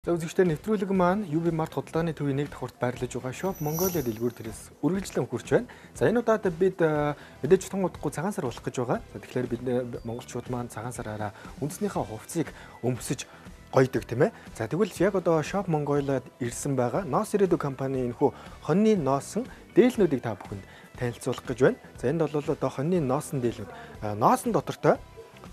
За үзэгчдээ нэвтрүүлэг маань UB Mart худалдааны төвийн нэг давхурт байрлаж байгаа Shop Mongolia дэлгүүр дээрээс үргэлжлэн хүрч байна. За энэ удаад бид мэдээж тун удахгүй цагаан сар болох гэж байгаа. За тэгэхээр бид монголчууд маань цагаан сараараа үндснийхээ хувцсыг өмсөж гойдог тийм ээ. За тэгвэл яг одоо Shop Mongolia ирсэн байгаа. Noos ирээдүйн компани энэхүү хоньны ноосон дээлнүүдийг та бүхэнд танилцуулах гэж байна. За энд бол одоо хоньны ноосон дээлнүүд. Ноосон дотортой.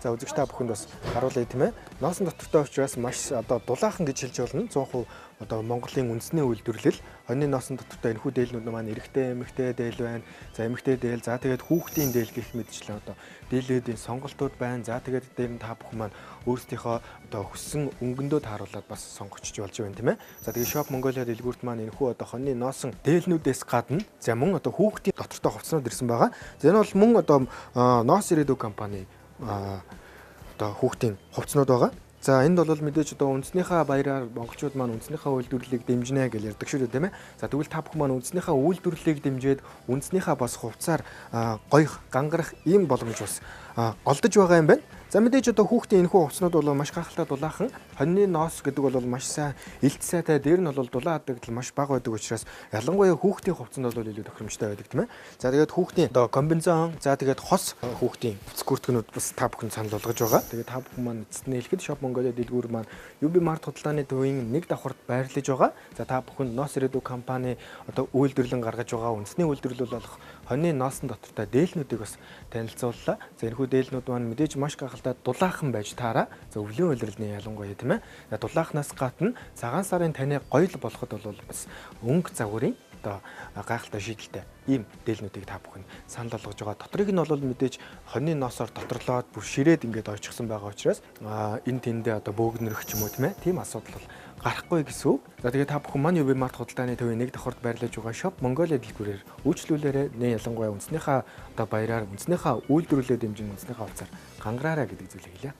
За үзэгч та бүхэнд бас харуулъя тийм ээ. Ноосон дотортой учраас маш одоо дулаахан гэж хэлж болно. 100% одоо Монголын үндэсний үйлдвэрлэл. Хоньны ноосон дотортой энэхүү дээлнүүд маань эрэгтэй, эмэгтэй дээл байна. За эмэгтэй дээл, за тэгээд хүүхдийн дээл гэх мэтчлэн одоо дээлүүдийн сонголтууд байна. За тэгээд дээр нь та бүхэн маань өөрсдийнхөө одоо хүссэн өнгөндөө тааруулаад бас сонгогчж болж байна тийм ээ. За тэгээд Shop Mongolia дэлгүүрт маань энэхүү одоо хоньны ноосон дээлнүүдээс гадна за мөн одоо хүүхдийн дотортой хувцснууд ирсэн байгаа. За энэ бол мөн одоо Noos ирээдүйн компани одоо хүүхдийн хувцснууд байгаа. За энд бол мэдээж одоо үндэснийхээ баяраар монголчууд маань үндэснийхээ үйлдвэрлэлийг дэмжинэ гэж ярьдаг шүү дээ тийм ээ. За тэгвэл та бүхэн маань үндэснийхээ үйлдвэрлэлийг дэмжиж үндэснийхээ бас хувцсаар гоёх, гангарах ийм боломж бас олдож байгаа юм байна. За мэдээж одоо хүүхдийн энэхүү хувцснууд бол маш гайхалтай дулаахан. Хоньны ноос гэдэг бол маш сайн элт сайтай, дээр нь бол дулаан хадагдал маш бага байдаг учраас ялангуяа хүүхдийн хувцсанд бол илүү тохиромжтой байдаг тийм ээ. За тэгээд хүүхдийн одоо комбинезон, за тэгээд хос хүүхдийн хувцс бүртгэнүүд бас та бүхэн санал болгож байгаа. Тэгээд та бүхэн маань эцэст нь хэлэхэд Shop Mongolia дэлгүүр маань UB Mart худалдааны төвийн нэг давхурт байрлаж байгаа. За та бүхэн Noos ирээдүйн компани одоо үйлдвэрлэн гаргаж байгаа үндэсний үйлдвэрлэл болох хоньны ноосон дотортой дээлнүүдийг бас танилцууллаа. За энэхүү дээлнүүд маань мэдээж маш гайхалтай дулаахан байж таараа. За өвлийн үйлдвэрлэлийн ялангуяа тийм ээ. Дулаахнаас гадна цагаан сарын таны гоёл болоход бол бас өнгө загварын одоо гайхалтай шийдэлтэй ийм дээлнүүдийг та бүхэн санал болгож байгаа. Доторыг нь бол мэдээж хоньны ноосоор доторлоод бүр ширээд ингээд ойчсон байгаа учраас энэ тэндээ одоо бөөгнөрөх ч юм уу тийм ээ. Тийм асуудал бол гарахгүй гэсэн үг. За тэгээд та бүхэн маань UB Mart худалдааны төвийн нэг давхурт байрлаж байгаа Shop Mongolia дэлгүүрээр үйлчлүүлээрээ нэ ялангуяа үндэснийхээ одоо баяраар үндэснийхээ үйлдвэрлэлээ дэмжин үндэснийхээ хувцаар гангараарай гэдэг зүйлийг хэлье.